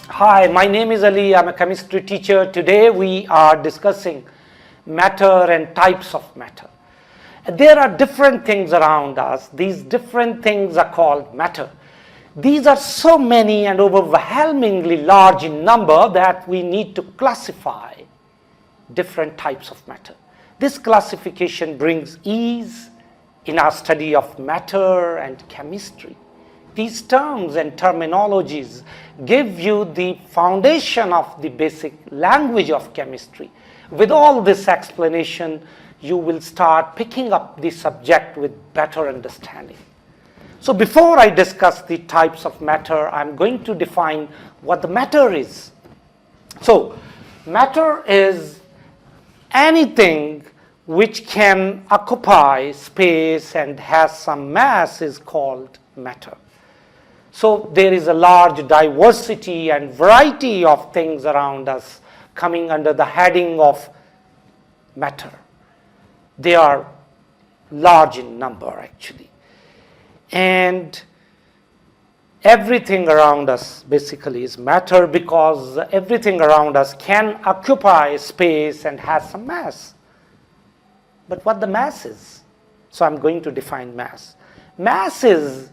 Hi, my name is Ali. I'm a chemistry teacher. Today we are discussing matter and types of matter. There are different things around us. These different things are called matter. These are so many and overwhelmingly large in number that we need to classify different types of matter. This classification brings ease in our study of matter and chemistry. These terms and terminologies give you the foundation of the basic language of chemistry. With all this explanation, you will start picking up the subject with better understanding. So before I discuss the types of matter, I'm going to define what the matter is. So matter is anything which can occupy space and has some mass is called matter. So there is a large diversity and variety of things around us coming under the heading of matter. They are large in number actually. And everything around us basically is matter because everything around us can occupy space and has some mass. But what the mass is? So I'm going to define mass. Mass is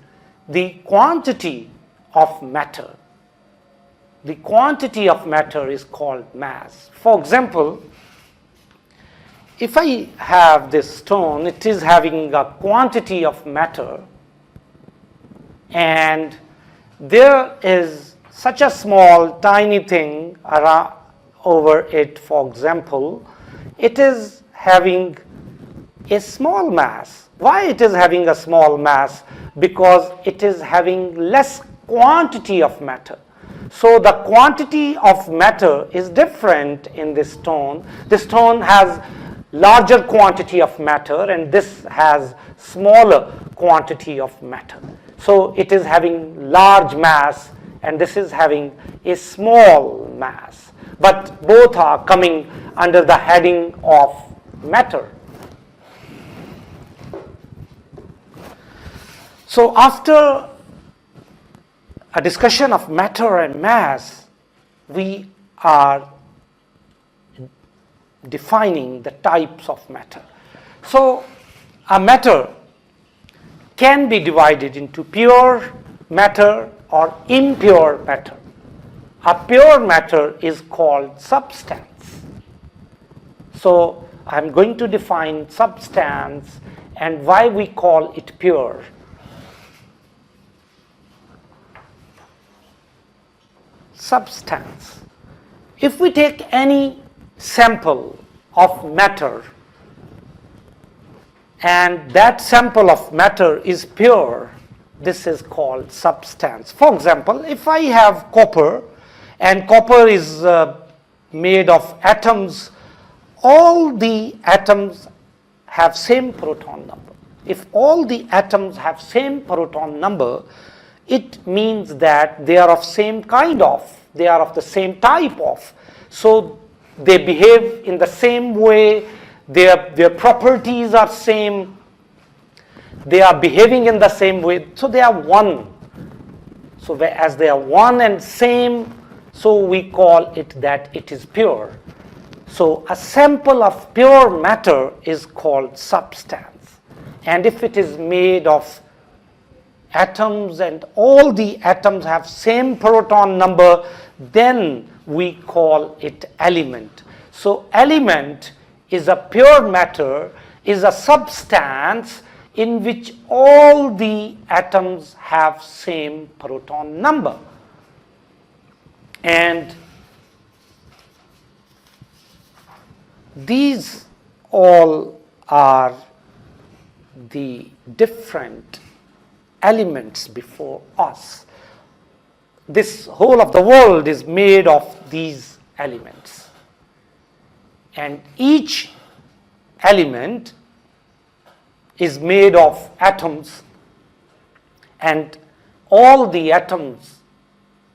the quantity of matter. The quantity of matter is called mass. For example, if I have this stone, it is having a quantity of matter, and there is such a small, tiny thing around over it. For example, it is having a small mass. Why it is having a small mass? Because it is having less quantity of matter. So the quantity of matter is different in this stone. This stone has larger quantity of matter and this has smaller quantity of matter. So it is having large mass and this is having a small mass. But both are coming under the heading of matter. So after a discussion of matter and mass, we are defining the types of matter. So a matter can be divided into pure matter or impure matter. A pure matter is called substance. So I'm going to define substance and why we call it pure. Substance. If we take any sample of matter and that sample of matter is pure, this is called substance. For example, if I have copper and copper is made of atoms, all the atoms have same proton number. If all the atoms have same proton number, it means that they are of same kind of, they are of the same type of. So they behave in the same way, their properties are same, they are behaving in the same way, so they are one. So as they are one and same, so we call it that it is pure. So a sample of pure matter is called substance. And if it is made of atoms and all the atoms have same proton number, then we call it element. So element is a pure matter, is a substance in which all the atoms have same proton number. And these all are the different elements before us. This whole of the world is made of these elements. And each element is made of atoms, and all the atoms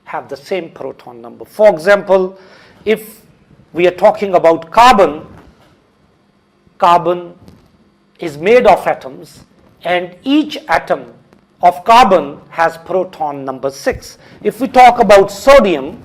have the same proton number. For example, if we are talking about carbon, carbon is made of atoms, and each atom of carbon has proton number 6. If we talk about sodium,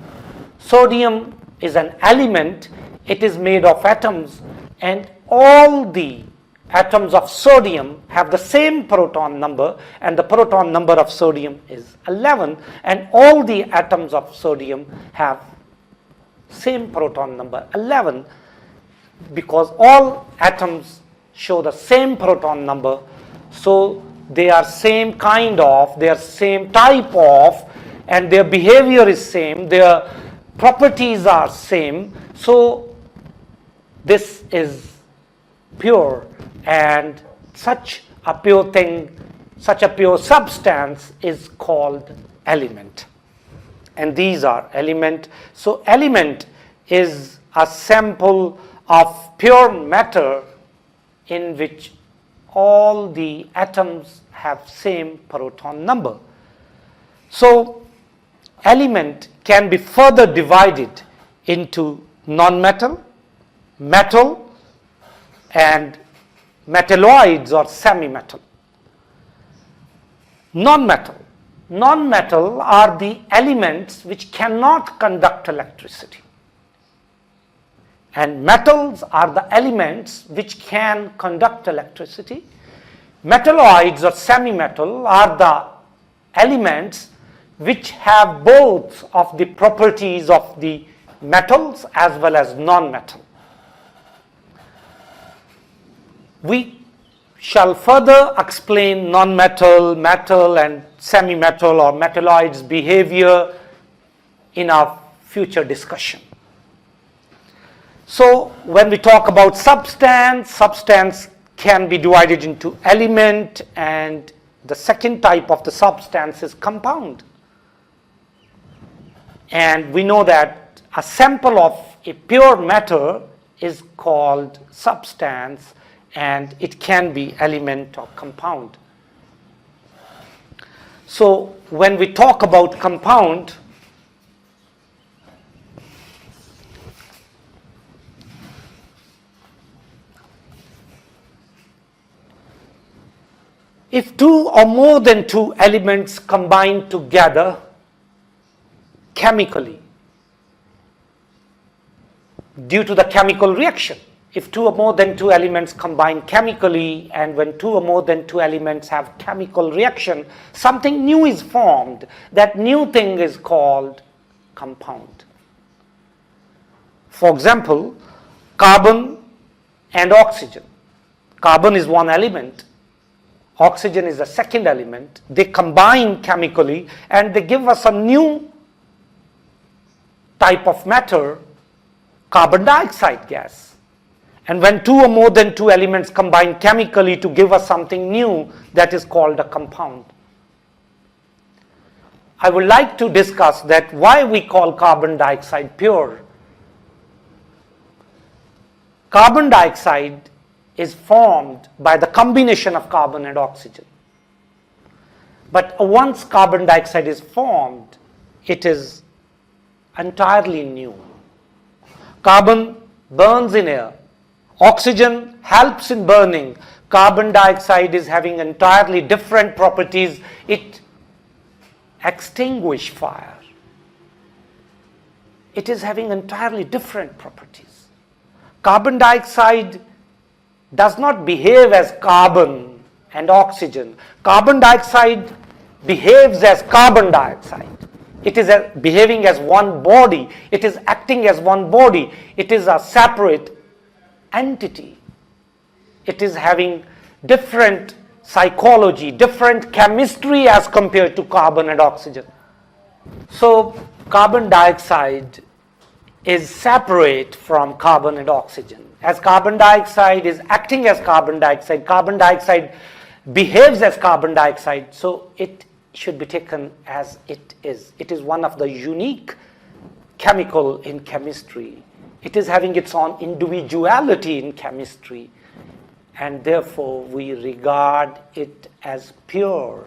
Sodium is an element. It is made of atoms, and all the atoms of sodium have the same proton number, and the proton number of sodium is 11, and all the atoms of sodium have same proton number 11, because all atoms show the same proton number, so they are same kind of, they are same type of, and their behavior is same, their properties are same. So this is pure, and such a pure thing, such a pure substance is called element. And these are element. So element is a sample of pure matter in which all the atoms have same proton number. So element can be further divided into non-metal, metal, and metalloids or semi-metal. Non-metal. Non-metal are the elements which cannot conduct electricity. And metals are the elements which can conduct electricity. Metalloids or semi-metal are the elements which have both of the properties of the metals as well as non-metal. We shall further explain non-metal, metal, and semi-metal or metalloids behavior in our future discussion. So when we talk about substance, substance can be divided into element, and the second type of the substance is compound. And we know that a sample of a pure matter is called substance, and it can be element or compound. So when we talk about compound, if two or more than two elements combine together chemically due to the chemical reaction, if two or more than two elements combine chemically, and when two or more than two elements have chemical reaction, something new is formed. That new thing is called compound. For example, carbon and oxygen. Carbon is one element. Oxygen is the second element. They combine chemically and they give us a new type of matter, carbon dioxide gas. And when two or more than two elements combine chemically to give us something new, that is called a compound. I would like to discuss that why we call carbon dioxide pure. Carbon dioxide is formed by the combination of carbon and oxygen. But once carbon dioxide is formed, it is entirely new. Carbon burns in air. Oxygen helps in burning. Carbon dioxide is having entirely different properties. It extinguishes fire. It is having entirely different properties. Carbon dioxide does not behave as carbon and oxygen. Carbon dioxide behaves as carbon dioxide. It is behaving as one body. It is acting as one body. It is a separate entity. It is having different psychology, different chemistry as compared to carbon and oxygen. So carbon dioxide is separate from carbon and oxygen. As carbon dioxide is acting as carbon dioxide behaves as carbon dioxide, so it should be taken as it is. It is one of the unique chemical in chemistry. It is having its own individuality in chemistry, and therefore we regard it as pure.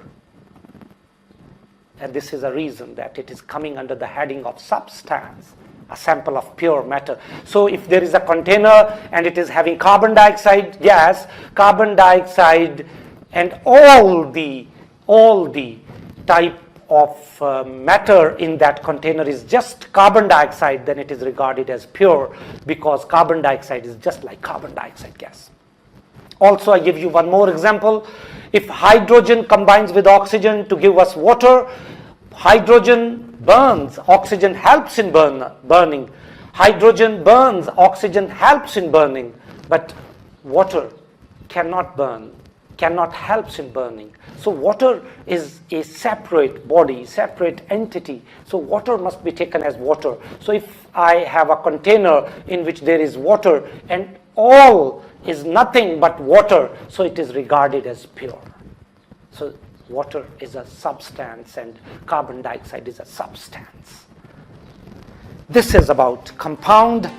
And this is a reason that it is coming under the heading of substance, a sample of pure matter. So if there is a container and it is having carbon dioxide gas, carbon dioxide and all the type of matter in that container is just carbon dioxide, then it is regarded as pure, because carbon dioxide is just like carbon dioxide gas. Also, I give you one more example. If hydrogen combines with oxygen to give us water, hydrogen burns, oxygen helps in burning. Hydrogen burns, oxygen helps in burning, but water cannot burn, cannot help in burning. So water is a separate body, separate entity. So water must be taken as water. So if I have a container in which there is water and all is nothing but water, so it is regarded as pure. So water is a substance and carbon dioxide is a substance. This is about compound.